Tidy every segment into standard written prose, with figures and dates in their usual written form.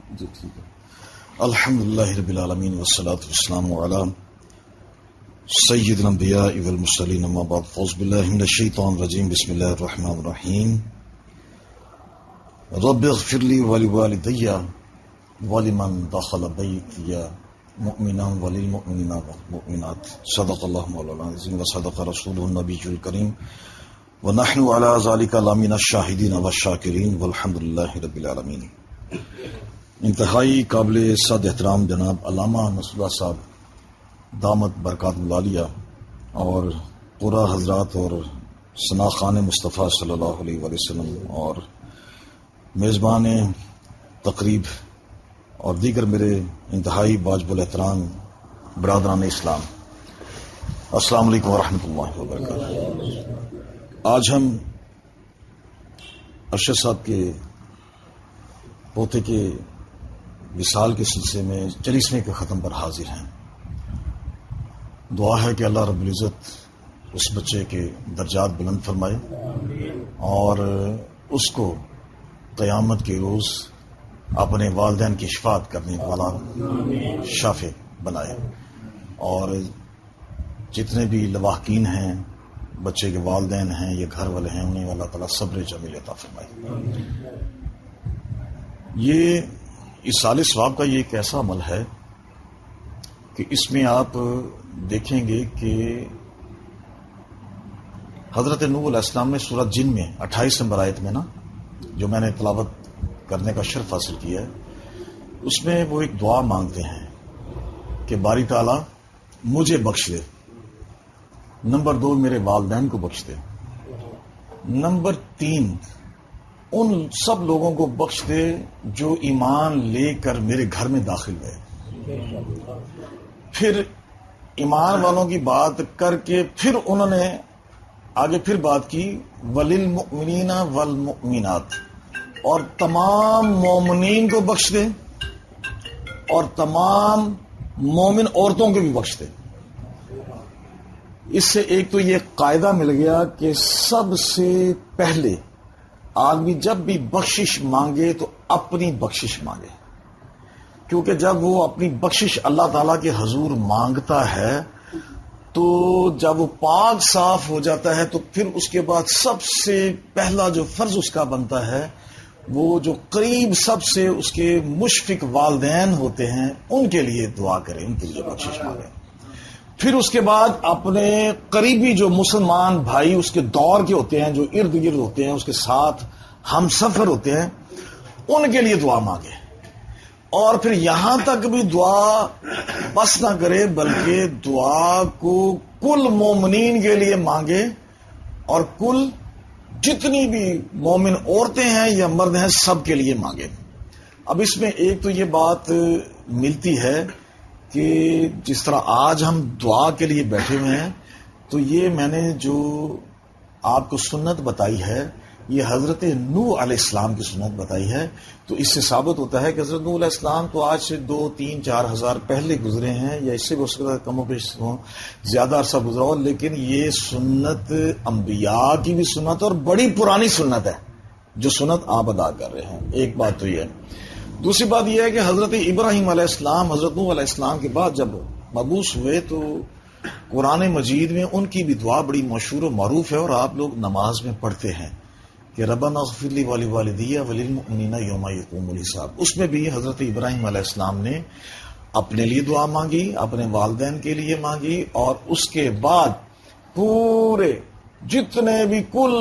جی ٹھیک ہے. الحمدللہ رب العالمین والصلاة والسلام علی سید الانبیاء والمرسلین اما بعد فاعوذ باللہ من الشیطان الرجیم بسم اللہ الرحمن الرحیم. رب اغفر لی ولوالدی ولمن دخل بیتی مؤمنا وللمؤمنین والمؤمنات صدق اللہ مولانا العظیم وصدق رسولہ النبی الکریم ونحن علی ذلک لمن الشاہدین والشاکرین والحمدللہ رب العالمین. انتہائی قابل صد احترام جناب علامہ نصر اللہ صاحب دامت برکات العالیہ اور پورا حضرات اور ثنا خان مصطفیٰ صلی اللہ علیہ وسلم اور میزبان تقریب اور دیگر میرے انتہائی واجب الاحترام برادران اسلام، السلام علیکم ورحمۃ اللہ وبرکاتہ. آج ہم ارشد صاحب کے پوتے کے وصال کے سلسلے میں 40ویں کے ختم پر حاضر ہیں. دعا ہے کہ اللہ رب العزت اس بچے کے درجات بلند فرمائے اور اس کو قیامت کے روز اپنے والدین کی شفاعت کرنے والا شافع بنائے، اور جتنے بھی لواحقین ہیں، بچے کے والدین ہیں یا گھر والے ہیں، انہیں اللہ تعالیٰ صبر جمیل عطا فرمائے. یہ ایصال ثواب کا یہ ایک ایسا عمل ہے کہ اس میں آپ دیکھیں گے کہ حضرت نوح علیہ السلام نے سورۃ جن میں 28 نمبر آیت میں جو میں نے تلاوت کرنے کا شرف حاصل کیا ہے، اس میں وہ ایک دعا مانگتے ہیں کہ باری تعالیٰ مجھے بخش دے، نمبر 2 میرے والدین کو بخش دے، نمبر 3 ان سب لوگوں کو بخش دے جو ایمان لے کر میرے گھر میں داخل ہوئے. پھر ایمان والوں کی بات کر کے پھر انہوں نے آگے پھر بات کی وللمؤمنین والمؤمنات، اور تمام مومنین کو بخش دے اور تمام مومن عورتوں کو بھی بخش دے. اس سے ایک تو یہ قاعدہ مل گیا کہ سب سے پہلے آدمی جب بھی بخشش مانگے تو اپنی بخشش مانگے، کیونکہ جب وہ اپنی بخشش اللہ تعالیٰ کے حضور مانگتا ہے تو جب وہ پاک صاف ہو جاتا ہے تو پھر اس کے بعد سب سے پہلا جو فرض اس کا بنتا ہے وہ جو قریب سب سے اس کے مشفق والدین ہوتے ہیں ان کے لیے دعا کرے، ان کے لیے بخشش مانگے. پھر اس کے بعد اپنے قریبی جو مسلمان بھائی اس کے دور کے ہوتے ہیں، جو ارد گرد ہوتے ہیں، اس کے ساتھ ہم سفر ہوتے ہیں، ان کے لیے دعا مانگے. اور پھر یہاں تک بھی دعا بس نہ کرے بلکہ دعا کو کل مومنین کے لیے مانگے اور کل جتنی بھی مومن عورتیں ہیں یا مرد ہیں سب کے لیے مانگے. اب اس میں ایک تو یہ بات ملتی ہے کہ جس طرح آج ہم دعا کے لیے بیٹھے ہوئے ہیں تو یہ میں نے جو آپ کو سنت بتائی ہے یہ حضرت نوح علیہ السلام کی سنت بتائی ہے. تو اس سے ثابت ہوتا ہے کہ حضرت نوح علیہ السلام تو آج سے 2 3 4 ہزار پہلے گزرے ہیں، یا اس سے بھی ہو سکتا ہے کم و بیش زیادہ عرصہ گزرا ہو، لیکن یہ سنت انبیاء کی بھی سنت اور بڑی پرانی سنت ہے جو سنت آپ ادا کر رہے ہیں. ایک بات تو یہ ہے. دوسری بات یہ ہے کہ حضرت ابراہیم علیہ السلام حضرت نوح علیہ السلام کے بعد جب مبعوث ہوئے تو قرآن مجید میں ان کی بھی دعا بڑی مشہور و معروف ہے، اور آپ لوگ نماز میں پڑھتے ہیں کہ ربنا اغفر لی ولوالدی وللمؤمنین یوم یقوم الحساب. اس میں بھی حضرت ابراہیم علیہ السلام نے اپنے لیے دعا مانگی، اپنے والدین کے لیے مانگی، اور اس کے بعد پورے جتنے بھی کل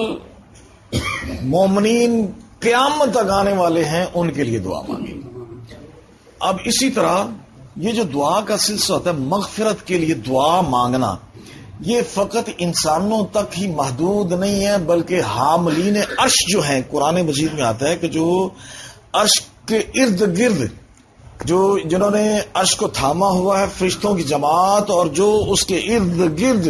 مومنین قیامت تک آنے والے ہیں ان کے لیے دعا مانگی. اب اسی طرح یہ جو دعا کا سلسلہ ہوتا ہے مغفرت کے لیے دعا مانگنا، یہ فقط انسانوں تک ہی محدود نہیں ہے بلکہ حاملین عرش جو ہیں، قرآن مجید میں آتا ہے کہ جو عرش کے ارد گرد جنہوں نے عرش کو تھاما ہوا ہے فرشتوں کی جماعت، اور جو اس کے ارد گرد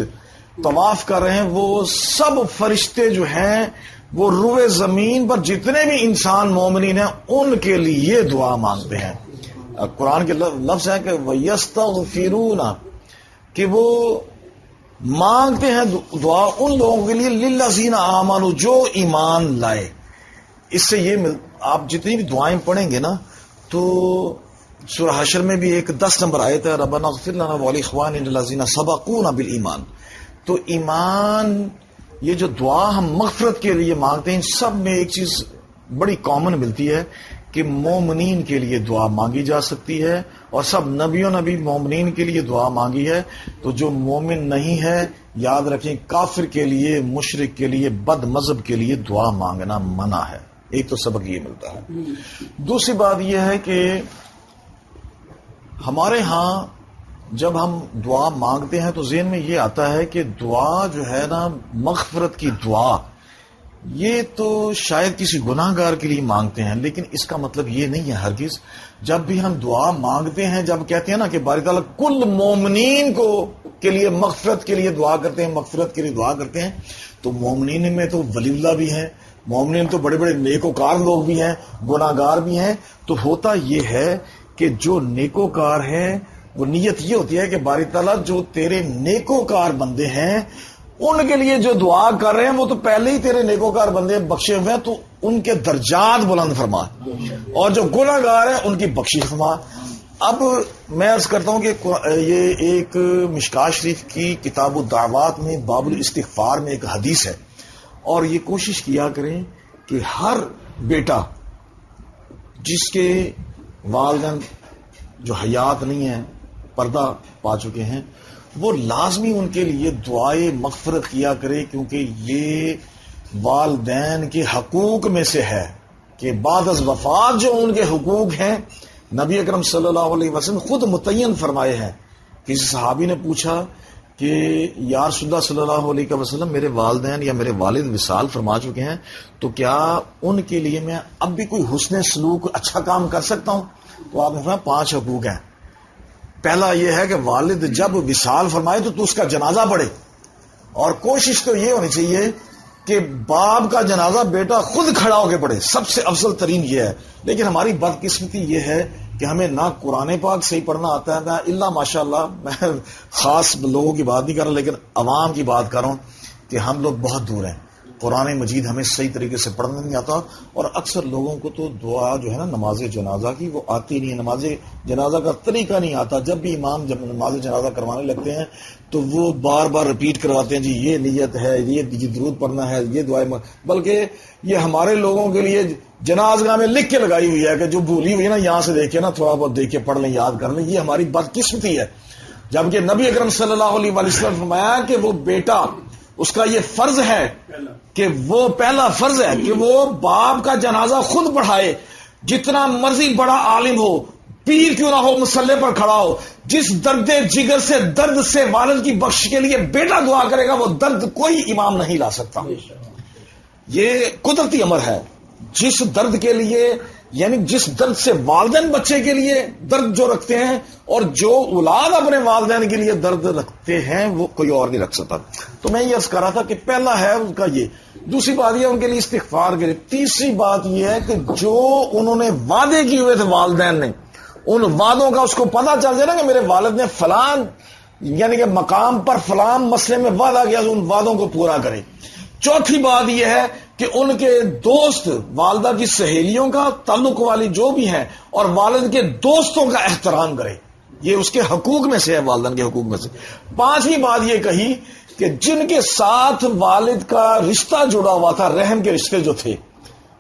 طواف کر رہے ہیں، وہ سب فرشتے جو ہیں وہ روئے زمین پر جتنے بھی انسان مومنین ہیں ان کے لیے دعا مانگتے ہیں. قرآن کے لفظ ہے کہ وَيَسْتَغْفِرُونَ، کہ وہ مانگتے ہیں دعا ان لوگوں کے لیے لِلَّذِينَ آمَنُوا، جو ایمان لائے. اس سے یہ آپ جتنی بھی دعائیں پڑھیں گے نا تو سورہ حشر میں بھی ایک 10 نمبر آیت ہے، ربنا اغفر لنا ولاخواننا الذین سبقونا بالایمان. تو ایمان، یہ جو دعا ہم مغفرت کے لیے مانگتے ہیں، سب میں ایک چیز بڑی کامن ملتی ہے کہ مومنین کے لیے دعا مانگی جا سکتی ہے، اور سب نبیوں نے بھی مومنین کے لیے دعا مانگی ہے. تو جو مومن نہیں ہے، یاد رکھیں کافر کے لیے، مشرک کے لیے، بد مذہب کے لیے دعا مانگنا منع ہے. ایک تو سبق یہ ملتا ہے. دوسری بات یہ ہے کہ ہمارے ہاں جب ہم دعا مانگتے ہیں تو ذہن میں یہ آتا ہے کہ دعا جو ہے نا، مغفرت کی دعا، یہ تو شاید کسی گناہ گار کے لیے مانگتے ہیں، لیکن اس کا مطلب یہ نہیں ہے ہرگز. جب بھی ہم دعا مانگتے ہیں، جب کہتے ہیں نا کہ باری تعالیٰ کل مومنین کو کے لیے مغفرت کے لیے دعا کرتے ہیں، مغفرت کے لیے دعا کرتے ہیں، تو مومنین میں تو ولی اللہ بھی ہیں، مومنین تو بڑے بڑے نیکوکار لوگ بھی ہیں، گناہ گار بھی ہیں. تو ہوتا یہ ہے کہ جو نیکوکار ہیں، وہ نیت یہ ہوتی ہے کہ باری تعالیٰ جو تیرے نیکوکار بندے ہیں ان کے لیے جو دعا کر رہے ہیں، وہ تو پہلے ہی تیرے نیکوکار بندے بخشے ہوئے ہیں، تو ان کے درجات بلند فرما، اور جو گناہ گار ہیں ان کی بخشش فرما. اب میں عرض کرتا ہوں کہ یہ ایک مشکاہ شریف کی کتاب الدعوات میں باب الاستغفار میں ایک حدیث ہے، اور یہ کوشش کیا کریں کہ ہر بیٹا جس کے والدین جو حیات نہیں ہیں، پردہ پا چکے ہیں، وہ لازمی ان کے لیے دعائے مغفرت کیا کرے، کیونکہ یہ والدین کے حقوق میں سے ہے کہ بعد از وفات جو ان کے حقوق ہیں، نبی اکرم صلی اللہ علیہ وسلم خود متعین فرمائے ہیں. کسی صحابی نے پوچھا کہ یا رسول اللہ صلی اللہ علیہ وسلم، میرے والدین یا میرے والد وصال فرما چکے ہیں، تو کیا ان کے لیے میں اب بھی کوئی حسن سلوک اچھا کام کر سکتا ہوں؟ تو آپ نے فرمایا 5 حقوق ہیں. پہلا یہ ہے کہ والد جب وصال فرمائے تو اس کا جنازہ پڑھے، اور کوشش تو یہ ہونی چاہیے کہ باپ کا جنازہ بیٹا خود کھڑا ہو کے پڑھے، سب سے افضل ترین یہ ہے. لیکن ہماری بدقسمتی یہ ہے کہ ہمیں نہ قرآن پاک صحیح پڑھنا آتا ہے، نہ اللہ ماشاء اللہ، میں خاص لوگوں کی بات نہیں کر رہا لیکن عوام کی بات کر رہا ہوں کہ ہم لوگ بہت دور ہیں، قرآن مجید ہمیں صحیح طریقے سے پڑھنا نہیں آتا، اور اکثر لوگوں کو تو دعا جو ہے نا نماز جنازہ کی وہ آتی نہیں ہے، نماز جنازہ کا طریقہ نہیں آتا. جب بھی امام جب نماز جنازہ کروانے لگتے ہیں تو وہ بار بار رپیٹ کرواتے ہیں، جی یہ نیت ہے، یہ درود پڑھنا ہے، یہ دعائیں، بلکہ یہ ہمارے لوگوں کے لیے جنازگاہ میں لکھ کے لگائی ہوئی ہے کہ جو بھولی ہوئی ہے نا، یہاں سے دیکھے نا، تھوڑا بہت دیکھ کے پڑھ لیں، یاد کر لیں. یہ ہماری بدقسمتی ہے، جبکہ نبی اکرم صلی اللہ علیہ وسلم فرمایا کہ وہ بیٹا، اس کا یہ فرض ہے کہ وہ پہلا فرض ہے کہ وہ باپ کا جنازہ خود پڑھائے، جتنا مرضی بڑا عالم ہو، پیر کیوں نہ ہو، مسلح پر کھڑا ہو، جس درد جگر سے، درد سے والد کی بخش کے لیے بیٹا دعا کرے گا، وہ درد کوئی امام نہیں لا سکتا. یہ قدرتی امر ہے. جس درد کے لیے، یعنی جس درد سے والدین بچے کے لیے درد جو رکھتے ہیں، اور جو اولاد اپنے والدین کے لیے درد رکھتے ہیں، وہ کوئی اور نہیں رکھ سکتا. تو میں یہ عرض کر رہا تھا کہ پہلا ہے ان کا یہ. دوسری بات یہ ان کے لیے استغفار کے لیے. تیسری بات یہ ہے کہ جو انہوں نے وعدے کیے ہوئے تھے والدین نے، ان وعدوں کا اس کو پتہ چل جائے نا کہ میرے والد نے فلان یعنی کہ مقام پر فلان مسئلے میں وعدہ کیا، تو ان وعدوں کو پورا کرے. چوتھی بات یہ ہے کہ ان کے دوست، والدہ کی سہیلیوں کا تعلق والی جو بھی ہیں، اور والد کے دوستوں کا احترام کرے. یہ اس کے حقوق میں سے ہے، والدین کے حقوق میں سے. پانچویں بات یہ کہی کہ جن کے ساتھ والد کا رشتہ جڑا ہوا تھا، رحم کے رشتے جو تھے،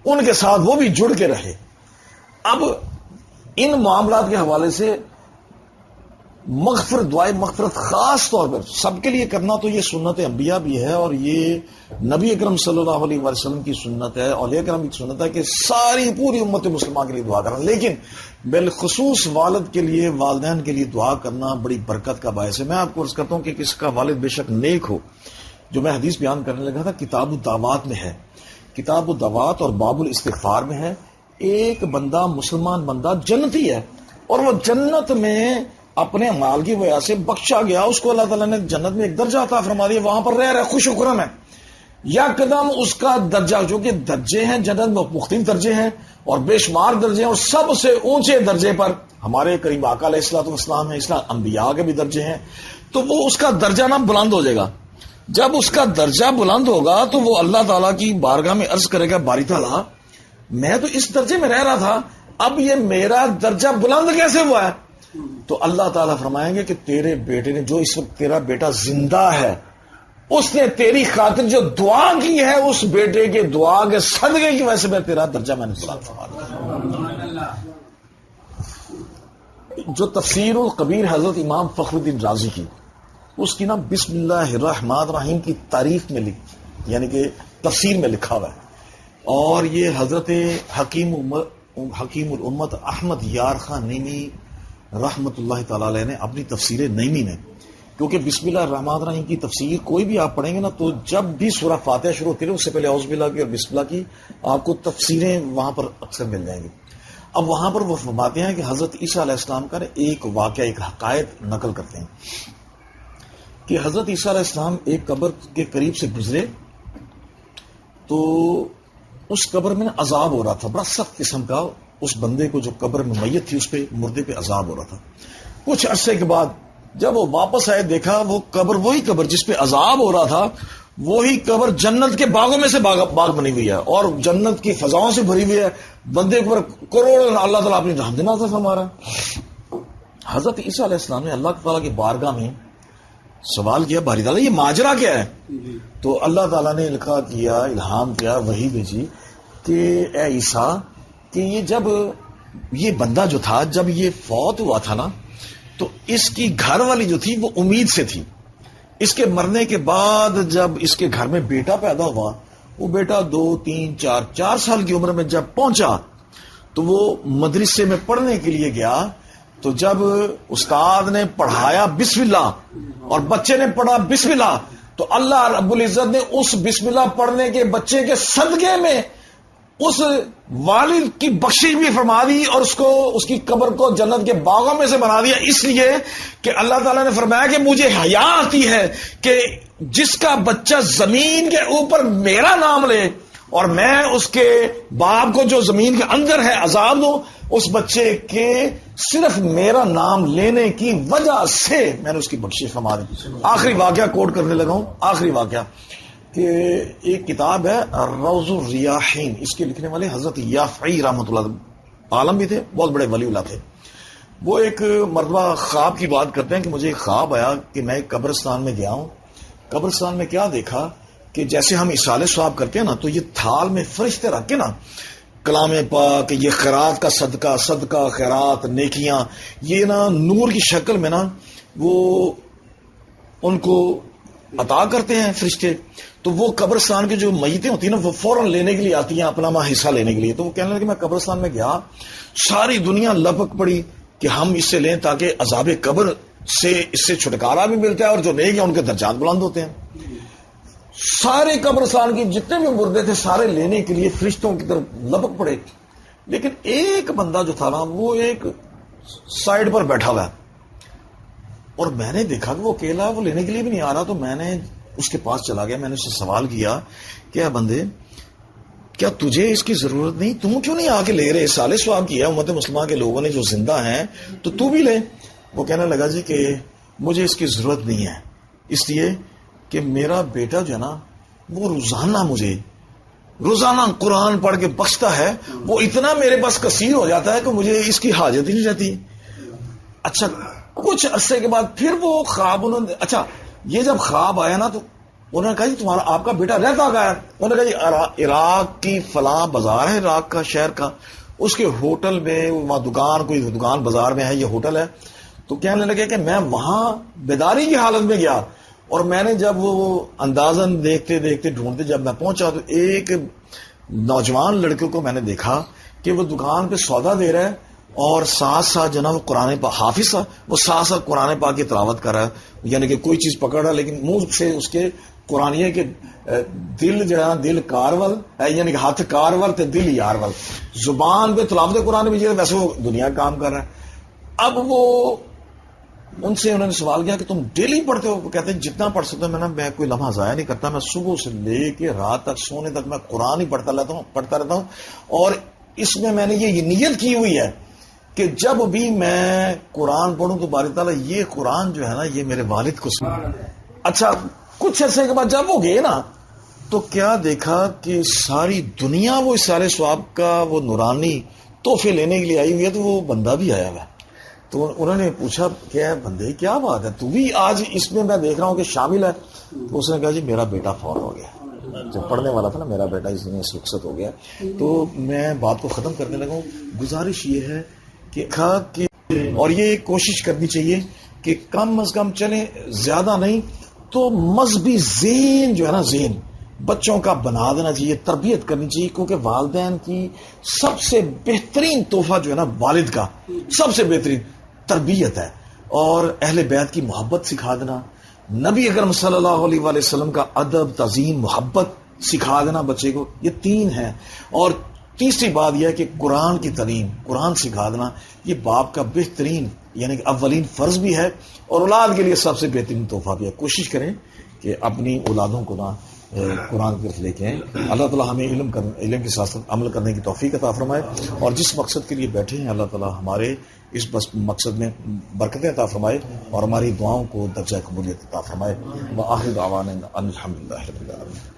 ان کے ساتھ وہ بھی جڑ کے رہے. اب ان معاملات کے حوالے سے مغفرت، دعائے مغفرت خاص طور پر سب کے لیے کرنا تو یہ سنت انبیاء بھی ہے، اور یہ نبی اکرم صلی اللہ علیہ وسلم کی سنت ہے، اولیاء کرام کی سنت ہے کہ ساری پوری امت مسلمہ کے لیے دعا کرنا. لیکن بالخصوص والد کے لیے، والدین کے لیے دعا کرنا بڑی برکت کا باعث ہے. میں آپ کو عرض کرتا ہوں کہ کس کا والد بے شک نیک ہو، جو میں حدیث بیان کرنے لگا تھا کتاب الدعوات میں ہے، کتاب الدعوات اور باب الاستغفار میں ہے. ایک بندہ، مسلمان بندہ جنتی ہے، اور وہ جنت میں اپنے مال کی وجہ سے بخشا گیا، اس کو اللہ تعالیٰ نے جنت میں ایک درجہ عطا فرما دیا، وہاں پر رہ رہا، خوش و خرم ہے. یا قدم اس کا درجہ، جو کہ درجے ہیں جنت میں مختلف درجے ہیں اور بے شمار درجے ہیں، اور سب سے اونچے درجے پر ہمارے قریب آقا علیہ الصلوۃ والسلام ہیں، اسلام انبیاء کے بھی درجے ہیں. تو وہ اس کا درجہ نہ بلند ہو جائے گا. جب اس کا درجہ بلند ہوگا تو وہ اللہ تعالیٰ کی بارگاہ میں عرض کرے گا، باری تعالیٰ میں تو اس درجے میں رہ رہا تھا، اب یہ میرا درجہ بلند کیسے ہوا ہے؟ تو اللہ تعالیٰ فرمائیں گے کہ تیرے بیٹے نے، جو اس وقت تیرا بیٹا زندہ ہے، اس نے تیری خاطر جو دعا کی ہے، اس بیٹے کے دعا کے صدقے کی وجہ سے میں تیرا درجہ میں نے بلند فرما دیا۔ جو تفسیر القبیر حضرت امام فخر الدین رازی کی، اس کی نا بسم اللہ الرحمن الرحیم کی تعریف میں یعنی کہ تفسیر میں لکھا ہوا ہے، اور یہ حضرت حکیم الامت احمد یار خان نیمی رحمت اللہ تعالی علیہ نے اپنی تفسیر نیمی میں، کیونکہ بسم اللہ الرحمن الرحیم کی تفسیر کوئی بھی آپ پڑھیں گے نا، تو جب بھی سورہ فاتحہ شروع ہوتی ہے اس سے پہلے اعوذ باللہ کی اور بسم اللہ کی آپ کو تفسیریں وہاں پر اکثر مل جائیں گی۔ اب وہاں پر وہ فرماتے ہیں کہ حضرت عیسیٰ علیہ السلام کا ایک واقعہ، ایک حقائق نقل کرتے ہیں کہ حضرت عیسیٰ علیہ السلام ایک قبر کے قریب سے گزرے تو اس قبر میں عذاب ہو رہا تھا، بڑا سخت قسم کا، اس بندے کو جو قبر میں میت تھی اس پہ، مردے پہ عذاب ہو رہا تھا۔ کچھ عرصے کے بعد جب وہ واپس آئے، دیکھا وہ قبر، وہی قبر جس پہ عذاب ہو رہا تھا، وہی قبر جنت کے باغوں میں سے باغ بنی ہوئی ہے اور جنت کی فضاؤں سے بھری ہوئی ہے، بندے کے اوپر کروڑوں اللہ تعالیٰ اپنی رحمت نازل فرما رہا ہے۔ حضرت عیسیٰ علیہ السلام نے اللہ تعالیٰ کی بارگاہ میں سوال کیا، باری تعالیٰ یہ ماجرا کیا ہے؟ تو اللہ تعالیٰ نے لکھا کیا، الہام کیا، وحی بھیجی کہ اے عیسیٰ، کہ یہ جب یہ بندہ جو تھا، جب یہ فوت ہوا تھا نا، تو اس کی گھر والی جو تھی وہ امید سے تھی۔ اس کے مرنے کے بعد جب اس کے گھر میں بیٹا پیدا ہوا، وہ بیٹا 2 3 4 سال کی عمر میں جب پہنچا تو وہ مدرسے میں پڑھنے کے لیے گیا، تو جب استاد نے پڑھایا بسم اللہ اور بچے نے پڑھا بسم اللہ، تو اللہ رب العزت نے اس بسم اللہ پڑھنے کے بچے کے صدقے میں اس والد کی بخشش بھی فرما دی اور اس کی قبر کو جنت کے باغوں میں سے بنا دیا، اس لیے کہ اللہ تعالیٰ نے فرمایا کہ مجھے حیا آتی ہے کہ جس کا بچہ زمین کے اوپر میرا نام لے اور میں اس کے باپ کو جو زمین کے اندر ہے عذاب دوں، اس بچے کے صرف میرا نام لینے کی وجہ سے میں نے اس کی بخشش فرما دی۔ آخری واقعہ کوٹ کرنے لگا ہوں، آخری واقعہ کہ ایک کتاب ہے روض الریاحین، اس کے لکھنے والے حضرت یافعی رحمۃ اللہ عالم بھی تھے، بہت بڑے ولی اللہ تھے۔ وہ ایک مرتبہ خواب کی بات کرتے ہیں کہ مجھے ایک خواب آیا کہ میں ایک قبرستان میں گیا ہوں، قبرستان میں کیا دیکھا کہ جیسے ہم اصالے ثواب کرتے ہیں نا، تو یہ تھال میں فرشتے رکھ کے نا کلام پاک، یہ خیرات کا صدقہ خیرات نیکیاں، یہ نا نور کی شکل میں نا وہ ان کو عطا کرتے ہیں فرشتے۔ تو وہ قبرستان کی جو میتیں ہوتی ہیں نا، وہ فوراً لینے کے لیے آتی ہیں، اپنا حصہ لینے کے لیے۔ تو وہ کہنے لگے کہ میں قبرستان میں گیا، ساری دنیا لپک پڑی کہ ہم اس سے لیں تاکہ عذاب قبر سے اس سے چھٹکارا بھی ملتا ہے اور جو نیک ہیں ان کے درجات بلند ہوتے ہیں۔ سارے قبرستان کی جتنے بھی مردے تھے سارے لینے کے لیے فرشتوں کی طرف لپک پڑے، لیکن ایک بندہ جو تھا نا وہ ایک سائڈ پر بیٹھا ہوا ہے، اور میں نے دیکھا کہ وہ اکیلا، وہ لینے کے لیے بھی نہیں آ رہا۔ تو میں نے اس کے پاس چلا گیا، میں نے اس سے سوال کیا کہ بندے کیا تجھے اس کی ضرورت نہیں؟ تم کیوں نہیں آ کے لے رہے؟ سالے ثواب کیا امت مسلمہ کے لوگوں نے جو زندہ ہیں، تو بھی لے۔ وہ کہنے لگا جی کہ مجھے اس کی ضرورت نہیں ہے، اس لیے کہ میرا بیٹا جو ہے نا وہ روزانہ قرآن پڑھ کے بخشتا ہے، وہ اتنا میرے پاس کثیر ہو جاتا ہے کہ مجھے اس کی حاجت ہی نہیں رہتی۔ اچھا کچھ عرصے کے بعد پھر وہ خواب اچھا یہ جب خواب آیا نا تو انہوں نے کہا جی آپ کا بیٹا رہتا کہاں ہے؟ انہوں نے کہا جی عراق کی فلاں بازار ہے، عراق کا شہر کا، اس کے ہوٹل میں وہاں کوئی دکان بازار میں ہے، یہ ہوٹل ہے۔ تو کہنے لگے کہ میں وہاں بیداری کی حالت میں گیا، اور میں نے جب وہ اندازن دیکھتے دیکھتے ڈھونڈتے جب میں پہنچا تو ایک نوجوان لڑکے کو میں نے دیکھا کہ وہ دکان پہ سودا دے رہا ہے اور ساتھ ساتھ جناب وہ قرآن پاک حافظ تھا، وہ ساتھ ساتھ قرآن پاک کی تلاوت کر رہا ہے، یعنی کہ کوئی چیز پکڑ رہا لیکن منہ سے اس کے قرآنیہ کے دل جو ہے نا دل کارول ہے، یعنی کہ ہاتھ کارول تے دل یارول، زبان پہ تلاوت قرآن بھی ویسے وہ دنیا کا کام کر رہا ہے۔ اب وہ ان سے انہوں نے سوال کیا کہ تم ڈیلی پڑھتے ہو؟ وہ کہتے ہیں جتنا پڑھ سکتا ہوں میں کوئی لمحہ ضائع نہیں کرتا، میں صبح سے لے کے رات تک سونے تک میں قرآن ہی پڑھتا رہتا ہوں، اور اس میں میں نے یہ نیت کی ہوئی ہے کہ جب بھی میں قرآن پڑھوں تو باری تعالیٰ یہ قرآن جو ہے نا یہ میرے والد کو سنا۔ اچھا کچھ عرصے کے بعد جب وہ گئے نا تو کیا دیکھا کہ ساری دنیا وہ اس سارے ثواب کا وہ نورانی تحفے لینے کے لیے آئی ہوئی ہے، تو وہ بندہ بھی آیا ہوا ہے. تو انہوں نے پوچھا کہ بندے کیا بات ہے، تو بھی آج اس میں دیکھ رہا ہوں کہ شامل ہے. تو اس نے کہا جی میرا بیٹا فوت ہو گیا، جو پڑھنے والا تھا نا میرا بیٹا اس دنیا سے رخصت ہو گیا. تو میں بات کو ختم کرنے لگا ہوں. گزارش یہ ہے کہ اور یہ کوشش کرنی چاہیے کہ کم از کم چلیں، زیادہ نہیں تو مذہبی ذہن جو ہے نا، ذہن بچوں کا بنا دینا چاہیے، تربیت کرنی چاہیے. کیونکہ والدین کی سب سے بہترین تحفہ جو ہے نا، والد کا سب سے بہترین تربیت ہے. اور اہل بیت کی محبت سکھا دینا، نبی اکرم صلی اللہ علیہ وآلہ وسلم کا ادب، تعظیم، محبت سکھا دینا بچے کو، یہ 3 ہیں. اور تیسری بات یہ ہے کہ قرآن کی تعلیم، قرآن سکھا دینا، یہ باپ کا بہترین یعنی کہ اولین فرض بھی ہے اور اولاد کے لیے سب سے بہترین تحفہ بھی ہے. کوشش کریں کہ اپنی اولادوں کو نا قرآن کی طرف لے کے آئیں. اللہ تعالیٰ ہمیں علم کے ساتھ عمل کرنے کی توفیق عطا فرمائے، اور جس مقصد کے لیے بیٹھے ہیں اللہ تعالیٰ ہمارے اس مقصد میں برکتیں عطا فرمائے اور ہماری دعاؤں کو درجہ قبولیت عطا فرمائے. وآخر دعوانا ان الحمدللہ رب العالمین.